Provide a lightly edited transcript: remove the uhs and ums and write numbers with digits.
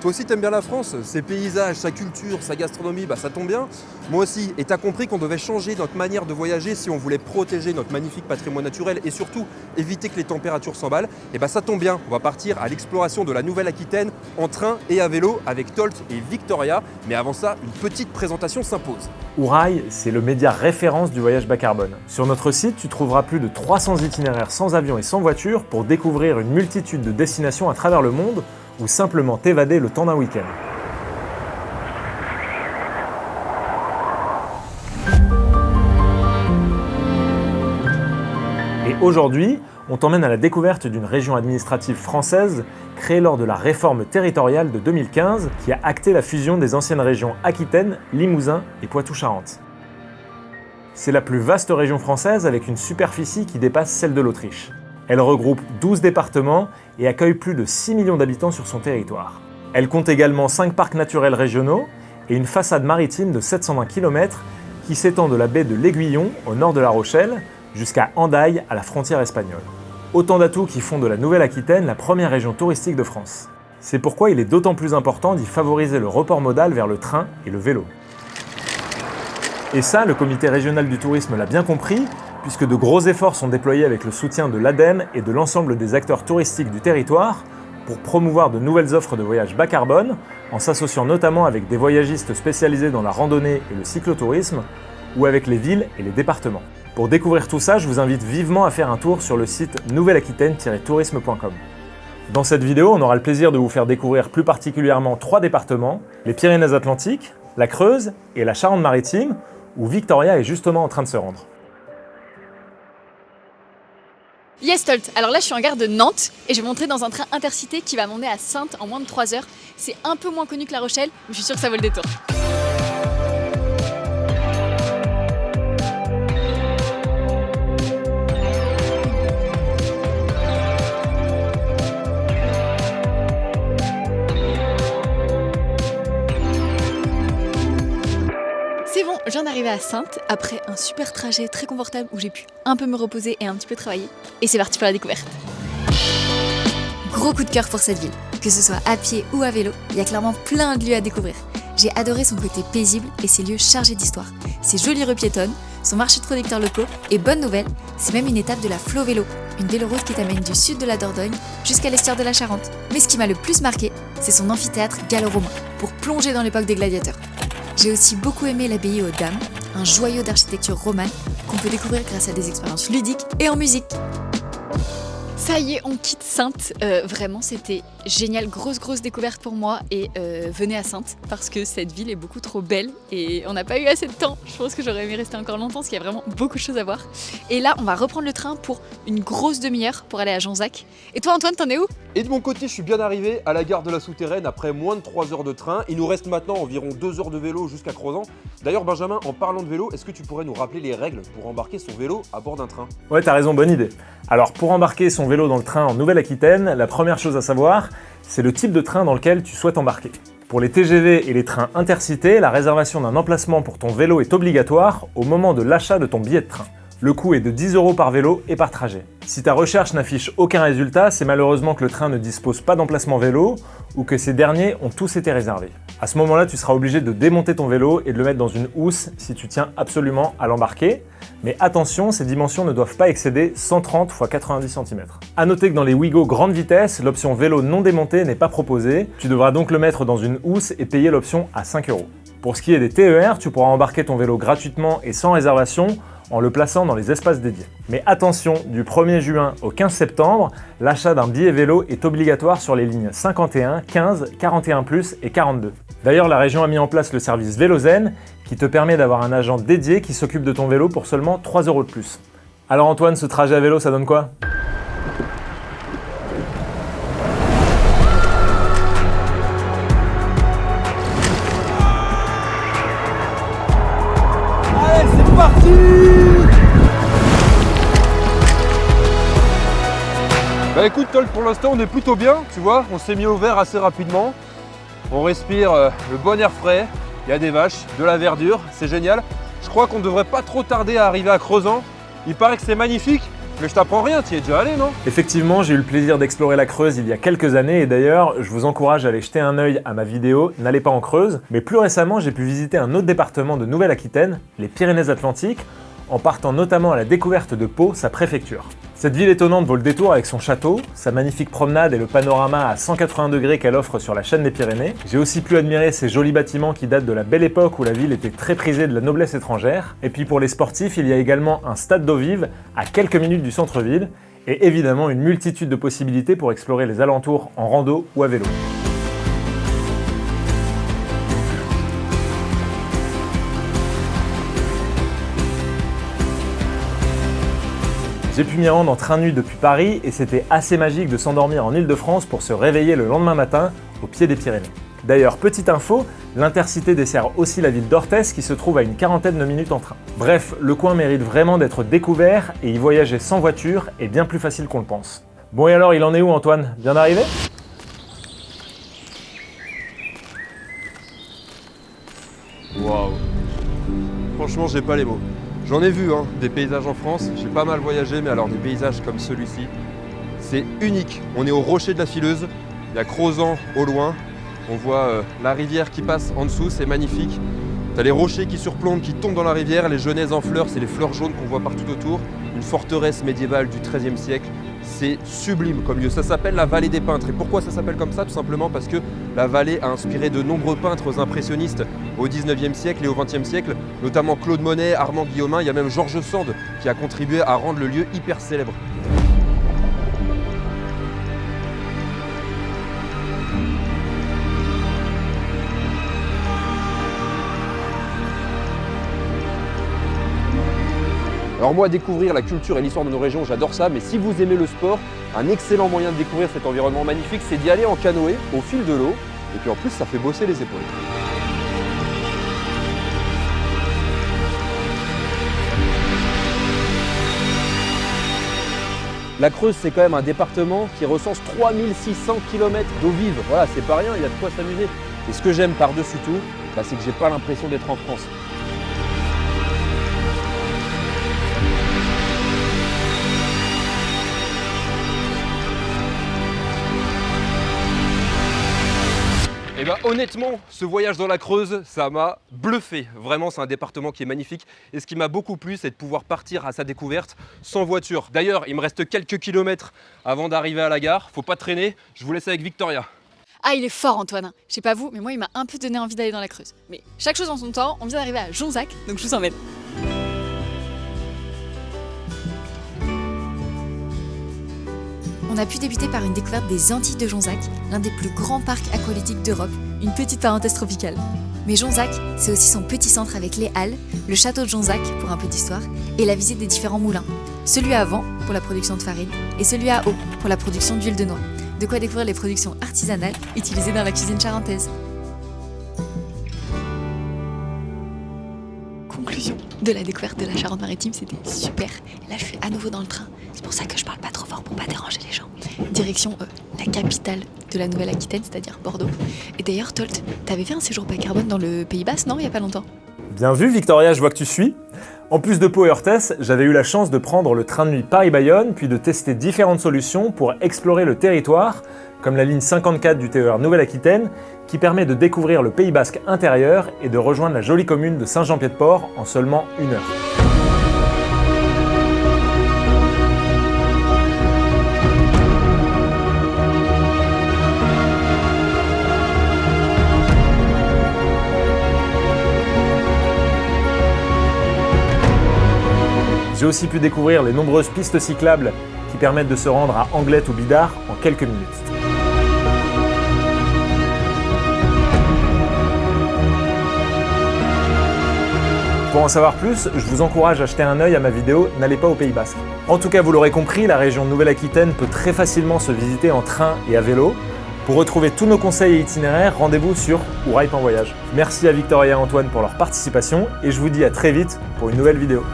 toi aussi t'aimes bien la France, ses paysages, sa culture, sa gastronomie, ça tombe bien. Moi aussi, et t'as compris qu'on devait changer notre manière de voyager si on voulait protéger notre magnifique patrimoine naturel et surtout éviter que les températures s'emballent. Et ça tombe bien, on va partir à l'exploration de la Nouvelle-Aquitaine en train et à vélo avec Tolt et Victoria. Mais avant ça, une petite présentation s'impose. Ourail, c'est le média référence du voyage bas carbone. Sur notre site, tu trouveras plus de 300 itinéraires sans avion et sans voiture pour découvrir une multitude de destinations à travers le monde ou simplement t'évader le temps d'un week-end. Et aujourd'hui, on t'emmène à la découverte d'une région administrative française créée lors de la réforme territoriale de 2015 qui a acté la fusion des anciennes régions Aquitaine, Limousin et Poitou-Charentes. C'est la plus vaste région française avec une superficie qui dépasse celle de l'Autriche. Elle regroupe 12 départements et accueille plus de 6 millions d'habitants sur son territoire. Elle compte également 5 parcs naturels régionaux et une façade maritime de 720 km qui s'étend de la baie de l'Aiguillon au nord de La Rochelle jusqu'à Hendaye à la frontière espagnole. Autant d'atouts qui font de la Nouvelle-Aquitaine la première région touristique de France. C'est pourquoi il est d'autant plus important d'y favoriser le report modal vers le train et le vélo. Et ça, le comité régional du tourisme l'a bien compris, puisque de gros efforts sont déployés avec le soutien de l'ADEME et de l'ensemble des acteurs touristiques du territoire pour promouvoir de nouvelles offres de voyage bas carbone, en s'associant notamment avec des voyagistes spécialisés dans la randonnée et le cyclotourisme, ou avec les villes et les départements. Pour découvrir tout ça, je vous invite vivement à faire un tour sur le site nouvelleaquitaine-tourisme.com. Dans cette vidéo, on aura le plaisir de vous faire découvrir plus particulièrement 3 départements, les Pyrénées-Atlantiques, la Creuse et la Charente-Maritime, où Victoria est justement en train de se rendre. Yes Tolt, alors là je suis en gare de Nantes et je vais monter dans un train intercité qui va m'emmener à Saintes en moins de 3 heures. C'est un peu moins connu que La Rochelle, mais je suis sûre que ça vaut le détour. C'est bon, je viens d'arriver à Saintes après un super trajet très confortable où j'ai pu un peu me reposer et un petit peu travailler. Et c'est parti pour la découverte. Gros coup de cœur pour cette ville. Que ce soit à pied ou à vélo, il y a clairement plein de lieux à découvrir. J'ai adoré son côté paisible et ses lieux chargés d'histoire. Ses jolies rues piétonnes, son marché de producteurs locaux et bonne nouvelle, c'est même une étape de la Flo Vélo, une véloroute qui t'amène du sud de la Dordogne jusqu'à l'estuaire de la Charente. Mais ce qui m'a le plus marqué, c'est son amphithéâtre gallo-romain pour plonger dans l'époque des gladiateurs. J'ai aussi beaucoup aimé l'abbaye aux Dames, un joyau d'architecture romane qu'on peut découvrir grâce à des expériences ludiques et en musique. Ça y est, on quitte Saintes. Vraiment, c'était génial. Grosse découverte pour moi. Et venez à Saintes parce que cette ville est beaucoup trop belle et on n'a pas eu assez de temps. Je pense que j'aurais aimé rester encore longtemps parce qu'il y a vraiment beaucoup de choses à voir. Et là, on va reprendre le train pour une grosse demi-heure pour aller à Janzac. Et toi, Antoine, t'en es où? Et de mon côté, je suis bien arrivé à la gare de la Souterraine après moins de 3 heures de train. Il nous reste maintenant environ 2 heures de vélo jusqu'à Crozant. D'ailleurs, Benjamin, en parlant de vélo, est-ce que tu pourrais nous rappeler les règles pour embarquer son vélo à bord d'un train? Ouais, t'as raison, bonne idée. Alors, pour embarquer son vélo dans le train en Nouvelle-Aquitaine, la première chose à savoir, c'est le type de train dans lequel tu souhaites embarquer. Pour les TGV et les trains intercités, la réservation d'un emplacement pour ton vélo est obligatoire au moment de l'achat de ton billet de train. Le coût est de 10 € par vélo et par trajet. Si ta recherche n'affiche aucun résultat, c'est malheureusement que le train ne dispose pas d'emplacement vélo ou que ces derniers ont tous été réservés. À ce moment-là, tu seras obligé de démonter ton vélo et de le mettre dans une housse si tu tiens absolument à l'embarquer. Mais attention, ces dimensions ne doivent pas excéder 130 x 90 cm. A noter que dans les Ouigo grande vitesse, l'option vélo non démonté n'est pas proposée. Tu devras donc le mettre dans une housse et payer l'option à 5 €. Pour ce qui est des TER, tu pourras embarquer ton vélo gratuitement et sans réservation en le plaçant dans les espaces dédiés. Mais attention, du 1er juin au 15 septembre, l'achat d'un billet vélo est obligatoire sur les lignes 51, 15, 41+, et 42. D'ailleurs, la région a mis en place le service Vélozen, qui te permet d'avoir un agent dédié qui s'occupe de ton vélo pour seulement 3 € de plus. Alors Antoine, ce trajet à vélo, ça donne quoi ? Allez, c'est parti! Bah écoute Tolt, pour l'instant on est plutôt bien, tu vois, on s'est mis au vert assez rapidement. On respire le bon air frais, il y a des vaches, de la verdure, c'est génial. Je crois qu'on ne devrait pas trop tarder à arriver à Crozant. Il paraît que c'est magnifique, Mais je t'apprends rien, t'y es déjà allé, non? Effectivement, j'ai eu le plaisir d'explorer la Creuse il y a quelques années et d'ailleurs, je vous encourage à aller jeter un œil à ma vidéo « N'allez pas en Creuse ». Mais plus récemment, j'ai pu visiter un autre département de Nouvelle-Aquitaine, les Pyrénées-Atlantiques, en partant notamment à la découverte de Pau, sa préfecture. Cette ville étonnante vaut le détour avec son château, sa magnifique promenade et le panorama à 180 degrés qu'elle offre sur la chaîne des Pyrénées. J'ai aussi pu admirer ces jolis bâtiments qui datent de la belle époque où la ville était très prisée de la noblesse étrangère. Et puis pour les sportifs, il y a également un stade d'eau vive à quelques minutes du centre-ville et évidemment une multitude de possibilités pour explorer les alentours en rando ou à vélo. J'ai pu m'y rendre en train de nuit depuis Paris et c'était assez magique de s'endormir en Île-de-France pour se réveiller le lendemain matin au pied des Pyrénées. D'ailleurs, petite info, l'Intercité dessert aussi la ville d'Orthez qui se trouve à une quarantaine de minutes en train. Bref, le coin mérite vraiment d'être découvert et y voyager sans voiture est bien plus facile qu'on le pense. Bon et alors, il en est où Antoine? Bien d'arriver? Waouh. Franchement, j'ai pas les mots. J'en ai vu des paysages en France, j'ai pas mal voyagé, mais alors des paysages comme celui-ci, c'est unique. On est au rocher de la Fileuse, il y a Crozant au loin, on voit la rivière qui passe en dessous, c'est magnifique. T'as les rochers qui surplombent, qui tombent dans la rivière, les genêts en fleurs, c'est les fleurs jaunes qu'on voit partout autour. Une forteresse médiévale du XIIIe siècle, c'est sublime comme lieu. Ça s'appelle la vallée des peintres. Et pourquoi ça s'appelle comme ça? Tout simplement parce que la vallée a inspiré de nombreux peintres impressionnistes au XIXe siècle et au XXe siècle, notamment Claude Monet, Armand Guillaumin, il y a même Georges Sand qui a contribué à rendre le lieu hyper célèbre. Alors moi, découvrir la culture et l'histoire de nos régions, j'adore ça, mais si vous aimez le sport, un excellent moyen de découvrir cet environnement magnifique, c'est d'y aller en canoë, au fil de l'eau, et puis en plus, ça fait bosser les épaules. La Creuse, c'est quand même un département qui recense 3600 km d'eau vive. Voilà, c'est pas rien, il y a de quoi s'amuser. Et ce que j'aime par-dessus tout, c'est que j'ai pas l'impression d'être en France. Et bah honnêtement, ce voyage dans la Creuse, ça m'a bluffé. Vraiment, c'est un département qui est magnifique. Et ce qui m'a beaucoup plu, c'est de pouvoir partir à sa découverte sans voiture. D'ailleurs, il me reste quelques kilomètres avant d'arriver à la gare. Faut pas traîner, je vous laisse avec Victoria. Ah, il est fort Antoine. Je sais pas vous, mais moi il m'a un peu donné envie d'aller dans la Creuse. Mais chaque chose en son temps, on vient d'arriver à Jonzac, donc je vous emmène. On a pu débuter par une découverte des Antilles de Jonzac, l'un des plus grands parcs aquatiques d'Europe, une petite parenthèse tropicale. Mais Jonzac, c'est aussi son petit centre avec les halles, le château de Jonzac pour un peu d'histoire, et la visite des différents moulins. Celui à vent pour la production de farine, et celui à eau pour la production d'huile de noix. De quoi découvrir les productions artisanales utilisées dans la cuisine charentaise. Conclusion de la découverte de la Charente-Maritime, c'était super. Là, je suis à nouveau dans le train. C'est pour ça que je parle pas trop fort pour pas déranger les gens. Direction la capitale de la Nouvelle-Aquitaine, c'est-à-dire Bordeaux. Et d'ailleurs, Tolt, t'avais fait un séjour bas carbone dans le Pays Basque, non, il y a pas longtemps? Bien vu Victoria, je vois que tu suis. En plus de Pau et Orthez, j'avais eu la chance de prendre le train de nuit Paris-Bayonne, puis de tester différentes solutions pour explorer le territoire, comme la ligne 54 du TER Nouvelle-Aquitaine, qui permet de découvrir le Pays Basque intérieur et de rejoindre la jolie commune de Saint-Jean-Pied-de-Port en seulement 1 heure. J'ai aussi pu découvrir les nombreuses pistes cyclables qui permettent de se rendre à Anglette ou Bidart en quelques minutes. Pour en savoir plus, je vous encourage à jeter un œil à ma vidéo « N'allez pas au Pays Basque ». En tout cas, vous l'aurez compris, la région Nouvelle-Aquitaine peut très facilement se visiter en train et à vélo. Pour retrouver tous nos conseils et itinéraires, rendez-vous sur Ouraille en voyage. Merci à Victoria et Antoine pour leur participation et je vous dis à très vite pour une nouvelle vidéo.